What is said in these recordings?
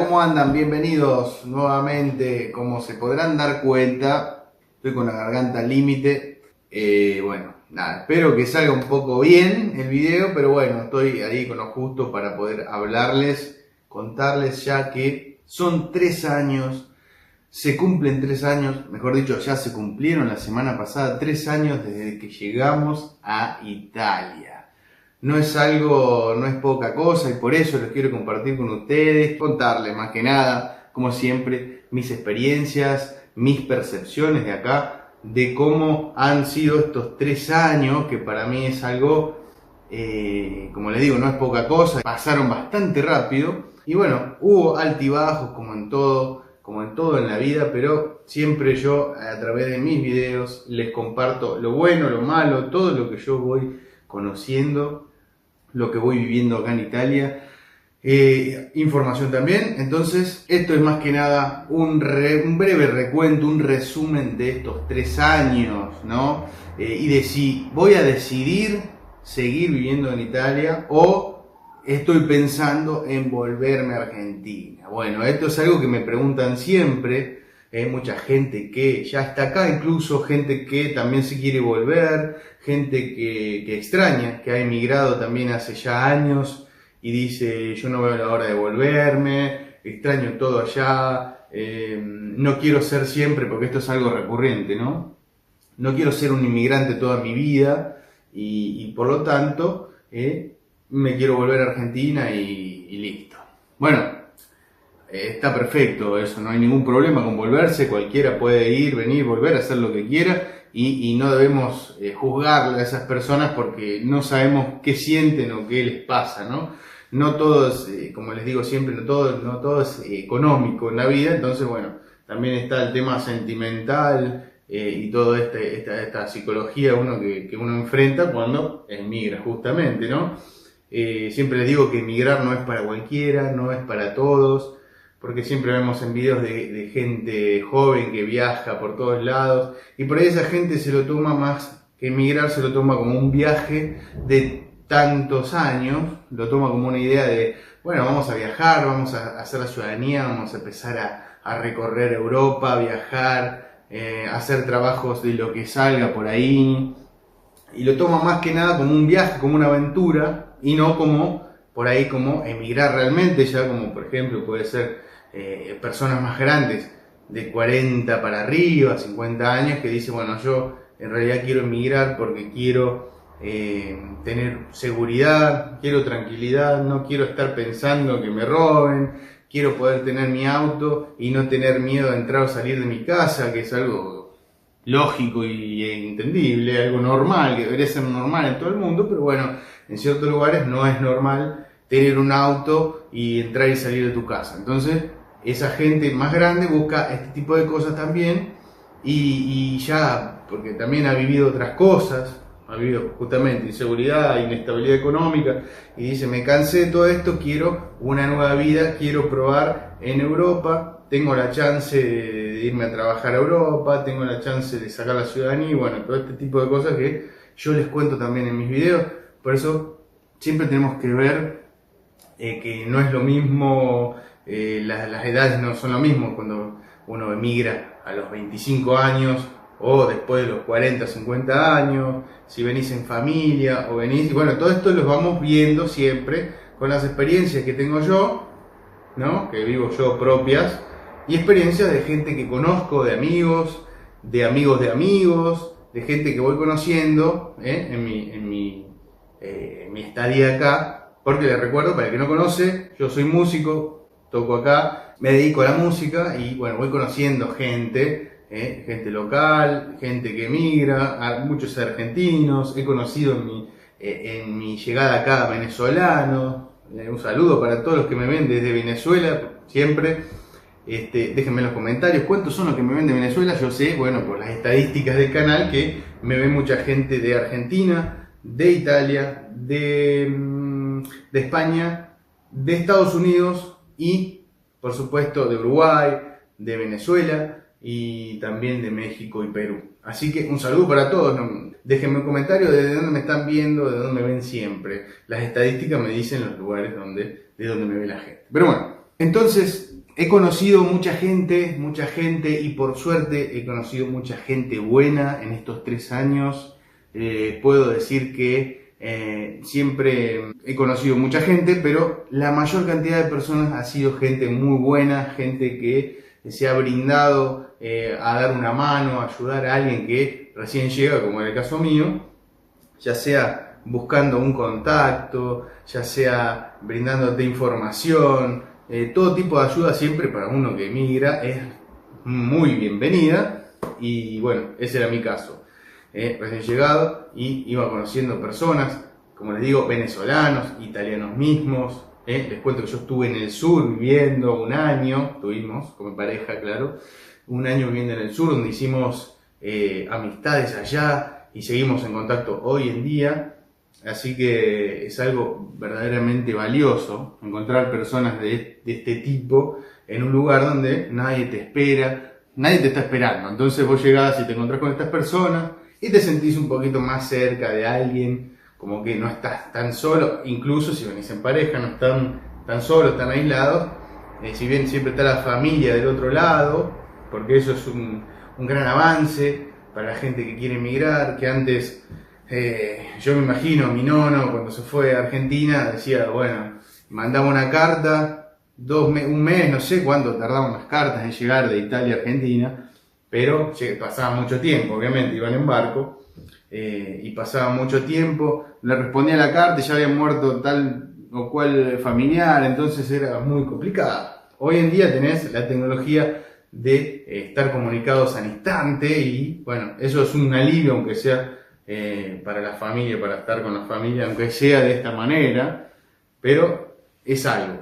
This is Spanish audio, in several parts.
¿cómo andan? Bienvenidos nuevamente. Como se podrán dar cuenta, estoy con la garganta al límite. Bueno, nada, espero que salga un poco bien el video, pero bueno, estoy ahí con lo justo para poder hablarles, contarles ya que son 3 años, se cumplen 3 años, mejor dicho, ya se cumplieron la semana pasada 3 años desde que llegamos a Italia. No es algo, no es poca cosa y por eso los quiero compartir con ustedes, contarles más que nada, como siempre, mis experiencias, mis percepciones de acá, de cómo han sido estos 3 años, que para mí es algo, como les digo, no es poca cosa, pasaron bastante rápido y bueno, hubo altibajos como en todo en la vida, pero siempre yo a través de mis videos les comparto lo bueno, lo malo, todo lo que yo voy conociendo, lo que voy viviendo acá en Italia, información también. Entonces esto es más que nada un breve recuento, un resumen de estos 3 años, ¿no? Y de si voy a decidir seguir viviendo en Italia o estoy pensando en volverme a Argentina. Bueno, esto es algo que me preguntan siempre. Hay mucha gente que ya está acá, incluso gente que también se quiere volver, gente que extraña, que ha emigrado también hace ya años y dice yo no veo la hora de volverme, extraño todo allá, no quiero ser siempre, porque esto es algo recurrente, ¿no? No quiero ser un inmigrante toda mi vida y por lo tanto me quiero volver a Argentina y listo. Bueno. Está perfecto eso, no hay ningún problema con volverse, cualquiera puede ir, venir, volver, hacer lo que quiera y no debemos juzgar a esas personas porque no sabemos qué sienten o qué les pasa, ¿no? No todo es, como les digo siempre, no todo es económico en la vida, entonces bueno, también está el tema sentimental y toda esta psicología que uno enfrenta cuando emigra justamente, ¿no? Siempre les digo que emigrar no es para cualquiera, no es para todos, porque siempre vemos en videos de gente joven que viaja por todos lados y por ahí esa gente se lo toma más que emigrar, se lo toma como un viaje de tantos años, lo toma como una idea de, bueno, vamos a viajar, vamos a hacer la ciudadanía, vamos a empezar a recorrer Europa, viajar, hacer trabajos de lo que salga por ahí y lo toma más que nada como un viaje, como una aventura y no como por ahí como emigrar realmente, ya como por ejemplo puede ser personas más grandes, de 40 para arriba, 50 años, que dicen, bueno, yo en realidad quiero emigrar porque quiero tener seguridad, quiero tranquilidad, no quiero estar pensando que me roben, quiero poder tener mi auto y no tener miedo a entrar o salir de mi casa, que es algo lógico y entendible, algo normal, que debería ser normal en todo el mundo, pero bueno, en ciertos lugares no es normal tener un auto y entrar y salir de tu casa. Entonces, esa gente más grande busca este tipo de cosas también y ya, porque también ha vivido otras cosas, ha vivido justamente inseguridad, inestabilidad económica y dice, me cansé de todo esto, quiero una nueva vida, quiero probar en Europa, tengo la chance de irme a trabajar a Europa, tengo la chance de sacar la ciudadanía y bueno, todo este tipo de cosas que yo les cuento también en mis videos. Por eso siempre tenemos que ver que no es lo mismo, las edades no son lo mismo cuando uno emigra a los 25 años o después de los 40, 50 años, si venís en familia o venís, y bueno, todo esto lo vamos viendo siempre con las experiencias que tengo yo, ¿no? Que vivo yo propias, y experiencias de gente que conozco, de amigos, de amigos de amigos, de gente que voy conociendo en mi estadía acá. Porque les recuerdo, para el que no conoce, yo soy músico, toco acá, me dedico a la música y bueno, voy conociendo gente, gente local, gente que emigra, muchos argentinos, he conocido en mi llegada acá venezolanos. Un saludo para todos los que me ven desde Venezuela, siempre. Déjenme en los comentarios cuántos son los que me ven de Venezuela. Yo sé, bueno, por las estadísticas del canal, que me ve mucha gente de Argentina, de Italia, de España, de Estados Unidos y por supuesto de Uruguay, de Venezuela y también de México y Perú. Así que un saludo para todos. Déjenme un comentario de dónde me están viendo, de dónde me ven siempre. Las estadísticas me dicen los lugares de donde me ve la gente. Pero bueno, entonces he conocido mucha gente y por suerte he conocido mucha gente buena en estos 3 años. Puedo decir que siempre he conocido mucha gente, pero la mayor cantidad de personas ha sido gente muy buena, gente que se ha brindado a dar una mano, a ayudar a alguien que recién llega, como en el caso mío, ya sea buscando un contacto, ya sea brindándote información, todo tipo de ayuda siempre para uno que emigra es muy bienvenida. Y bueno, ese era mi caso. Recién llegado y iba conociendo personas, como les digo, venezolanos, italianos mismos. Les cuento que yo estuve en el sur viviendo 1 año, estuvimos con mi pareja, claro, 1 año viviendo en el sur, donde hicimos amistades allá y seguimos en contacto hoy en día. Así que es algo verdaderamente valioso encontrar personas de este tipo en un lugar donde nadie te espera, nadie te está esperando. Entonces vos llegás y te encontrás con estas personas y te sentís un poquito más cerca de alguien, como que no estás tan solo, incluso si venís en pareja, no están tan solos, tan aislados. Si bien siempre está la familia del otro lado, porque eso es un gran avance para la gente que quiere emigrar, que antes... yo me imagino, mi nono cuando se fue a Argentina decía, bueno, mandaba una carta, 1 mes, no sé cuánto tardaban las cartas en llegar de Italia a Argentina, pero pasaba mucho tiempo, obviamente, iban en barco, y pasaba mucho tiempo, le respondía la carta y ya había muerto tal o cual familiar, entonces era muy complicado. Hoy en día tenés la tecnología de estar comunicados al instante y bueno, eso es un alivio, aunque sea para la familia, para estar con la familia, aunque sea de esta manera, pero es algo.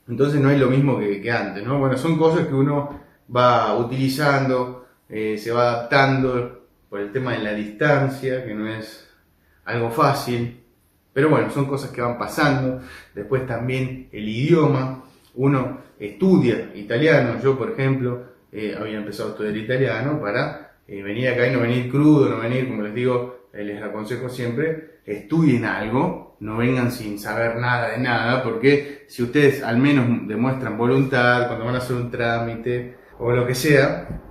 Entonces no es lo mismo que antes, ¿no? Bueno, son cosas que uno va utilizando, se va adaptando por el tema de la distancia, que no es algo fácil, pero bueno, son cosas que van pasando. Después también el idioma, uno estudia italiano, yo por ejemplo había empezado a estudiar italiano para venir acá y no venir crudo, no venir, como les digo, les aconsejo siempre, estudien algo, no vengan sin saber nada de nada, porque si ustedes al menos demuestran voluntad cuando van a hacer un trámite o lo que sea,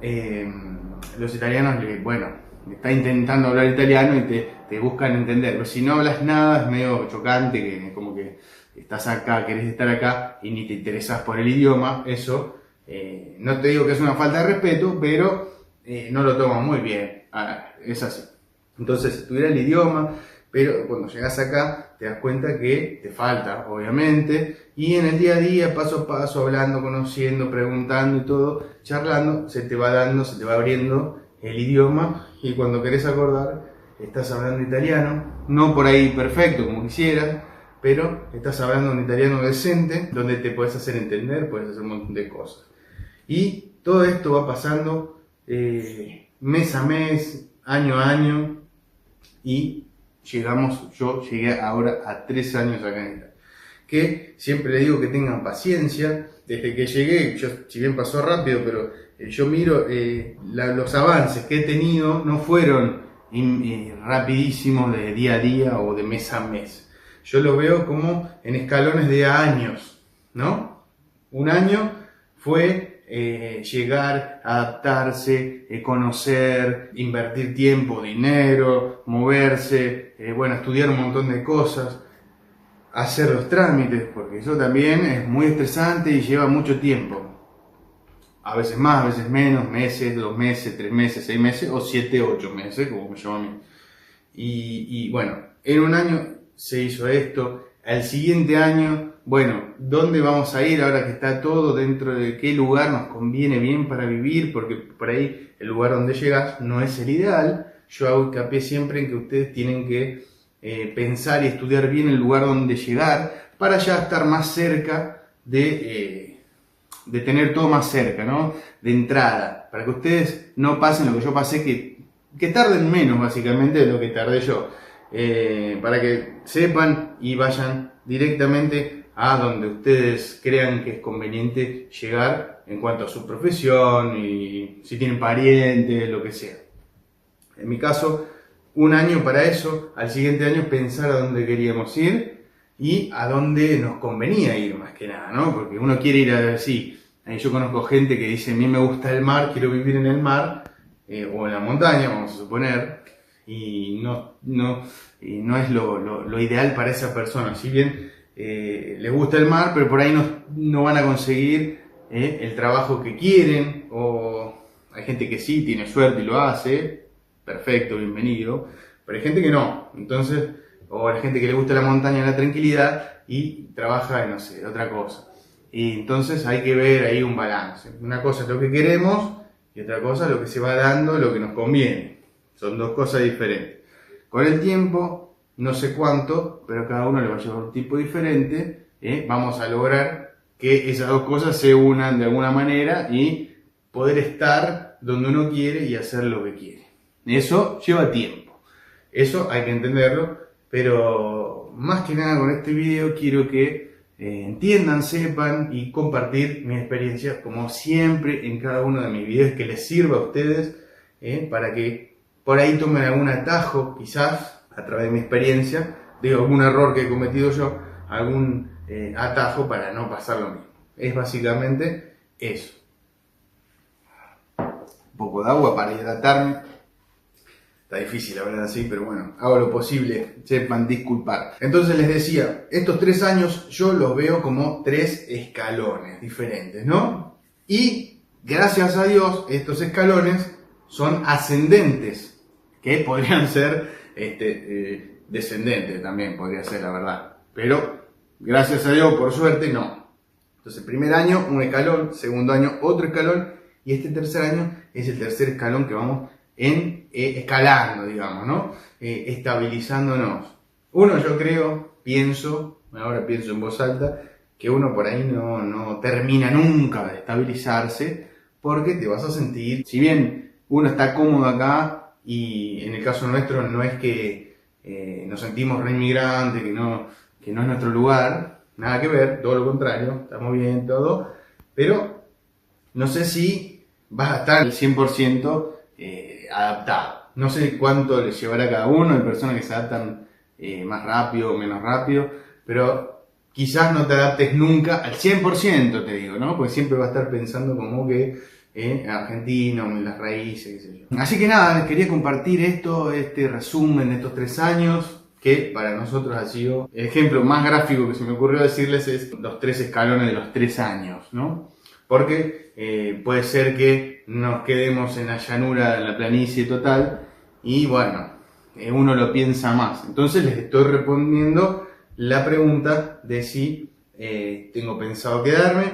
los italianos, bueno, está intentando hablar italiano y te buscan entender, pero si no hablas nada es medio chocante, que como que estás acá, querés estar acá y ni te interesás por el idioma, eso, no te digo que es una falta de respeto, pero no lo toman muy bien, es así. Entonces, estudiar el idioma, pero cuando llegas acá te das cuenta que te falta, obviamente, y en el día a día, paso a paso, hablando, conociendo, preguntando y todo, charlando, se te va dando, se te va abriendo el idioma y cuando querés acordar, estás hablando italiano, no por ahí perfecto como quisieras, pero estás hablando un italiano decente, donde te puedes hacer entender, puedes hacer un montón de cosas. Y todo esto va pasando mes a mes, año a año, y yo llegué ahora a 3 años acá en Italia. Que siempre le digo que tengan paciencia. Desde que llegué, si bien pasó rápido, pero yo miro los avances que he tenido, no fueron rapidísimos de día a día o de mes a mes. Yo lo veo como en escalones de años, ¿no? 1 año fue llegar, adaptarse, conocer, invertir tiempo, dinero, moverse, bueno, estudiar un montón de cosas, hacer los trámites, porque eso también es muy estresante y lleva mucho tiempo. A veces más, a veces menos, meses, 2 meses, 3 meses, 6 meses o 7, 8 meses, como me llama a mí. Y bueno, en 1 año se hizo esto. Al siguiente año, bueno, ¿dónde vamos a ir ahora que está todo? ¿Dentro de qué lugar nos conviene bien para vivir? Porque por ahí el lugar donde llegas no es el ideal. Yo hago hincapié siempre en que ustedes tienen que pensar y estudiar bien el lugar donde llegar para ya estar más cerca de tener todo más cerca, ¿no? De entrada, para que ustedes no pasen lo que yo pasé, que tarden menos básicamente de lo que tardé yo. Para que sepan y vayan directamente a donde ustedes crean que es conveniente llegar en cuanto a su profesión y si tienen parientes, lo que sea. En mi caso, 1 año para eso, al siguiente año pensar a dónde queríamos ir y a dónde nos convenía ir más que nada, ¿no? Porque uno quiere ir a sí, Yo conozco gente que dice, a mí me gusta el mar, quiero vivir en el mar, o en la montaña, vamos a suponer, y no es lo ideal para esa persona. Si bien les gusta el mar, pero por ahí no van a conseguir el trabajo que quieren, o hay gente que sí tiene suerte y lo hace, perfecto, bienvenido, pero hay gente que no. Entonces, o hay gente que le gusta la montaña, la tranquilidad y trabaja en, no sé, otra cosa. Y entonces hay que ver ahí un balance. Una cosa es lo que queremos y otra cosa es lo que se va dando, lo que nos conviene. Son dos cosas diferentes. Con el tiempo, no sé cuánto, pero cada uno le va a llevar un tipo diferente, vamos a lograr que esas dos cosas se unan de alguna manera y poder estar donde uno quiere y hacer lo que quiere. Eso lleva tiempo. Eso hay que entenderlo, pero más que nada con este video quiero que entiendan, sepan y compartir mi experiencia como siempre en cada uno de mis videos, que les sirva a ustedes para que por ahí tomen algún atajo, quizás a través de mi experiencia, digo algún error que he cometido yo, algún atajo para no pasar lo mismo. Es básicamente eso. Un poco de agua para hidratarme. Está difícil la verdad, sí, pero bueno, hago lo posible, sepan disculpar. Entonces les decía, estos 3 años yo los veo como 3 escalones diferentes, ¿no? Y gracias a Dios, estos escalones son ascendentes, que podrían ser descendentes también, podría ser la verdad. Pero gracias a Dios, por suerte, no. Entonces, primer año, un escalón, segundo año, otro escalón, y este tercer año es el tercer escalón que vamos escalando, digamos, ¿no? Estabilizándonos. Uno, yo creo, ahora pienso en voz alta, que uno por ahí no termina nunca de estabilizarse, porque te vas a sentir, si bien uno está cómodo acá, y en el caso nuestro no es que nos sentimos re inmigrantes, que no es nuestro lugar, nada que ver, todo lo contrario, estamos bien, todo, pero no sé si vas a estar al 100% adaptado. No sé cuánto les llevará a cada uno, hay personas que se adaptan más rápido o menos rápido, pero quizás no te adaptes nunca al 100%, te digo, ¿no? Porque siempre vas a estar pensando como que argentino, en las raíces, qué sé yo. Así que nada, les quería compartir este resumen de estos 3 años, que para nosotros ha sido el ejemplo más gráfico que se me ocurrió decirles es los 3 escalones de los 3 años, ¿no? Porque puede ser que nos quedemos en la llanura, en la planicie total, y bueno, uno lo piensa más. Entonces les estoy respondiendo la pregunta de si tengo pensado quedarme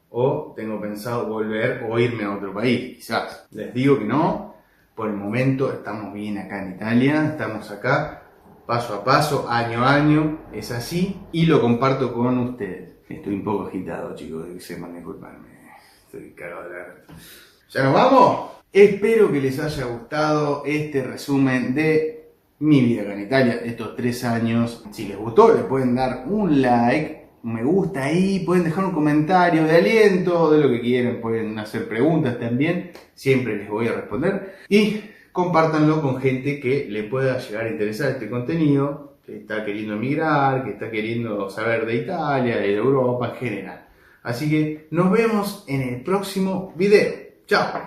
o tengo pensado volver o irme a otro país, quizás. Les digo que no, por el momento estamos bien acá en Italia, estamos acá paso a paso, año a año, es así, y lo comparto con ustedes. Estoy un poco agitado, chicos, que sepan disculparme. Estoy cagado de la rata. ¿Ya nos vamos? Espero que les haya gustado este resumen de mi vida acá en Italia, estos 3 años. Si les gustó, le pueden dar un like, un me gusta ahí, pueden dejar un comentario de aliento, de lo que quieran, pueden hacer preguntas también, siempre les voy a responder. Y compártanlo con gente que le pueda llegar a interesar este contenido, que está queriendo emigrar, que está queriendo saber de Italia, de Europa en general. Así que nos vemos en el próximo video. ¡Chao!